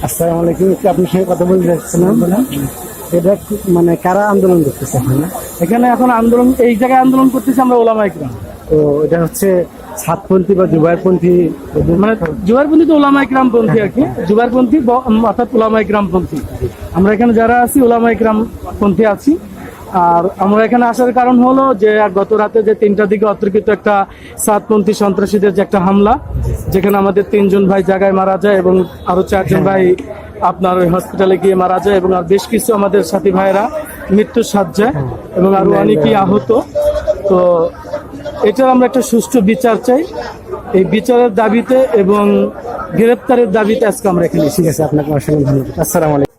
আসসালামু আলাইকুম। একটু আপনার সঙ্গে কথা বলতে চাচ্ছিলাম। এটা মানে কারা আন্দোলন করতেছে এখানে? এখানে এখন আন্দোলন, এই জায়গায় আন্দোলন করতেছি আমরা ওলামা ইকরাম। তো এটা হচ্ছে ছাদপন্থী বা জুবাইরপন্থী, মানে জুবাইরপন্থী তো ওলামা ইকরাম পন্থী আর কি। জুবাইরপন্থী অর্থাৎ ওলামা ইকরাম পন্থী। আমরা এখানে যারা আছি ওলামা ইকরাম পন্থী আছি। আর আমরা এখানে আসার কারণ হলো যে গত রাতে যে 3টার দিকে অতর্কিত একটা সাতপন্থী সন্ত্রাসীদের যে একটা হামলা, যেখানে আমাদের 3জন ভাই জায়গায় মারা যায় এবং আরো 4জন ভাই আপনার ওই হসপিটালে গিয়ে মারা যায়, এবং আর বেশ কিছু আমাদের সাথী ভাইয়েরা মৃত্যুর সাজ্জায় এবং আরো অনেকেই আহত। তো এটার আমরা একটা সুষ্ঠু বিচার চাই। এই বিচারের দাবিতে এবং গ্রেপ্তারের দাবিতে আজকে আমরা এখানে এসেছি। ঠিক আছে, আপনাকে অসংখ্য ধন্যবাদ। আসসালামু আলাইকুম।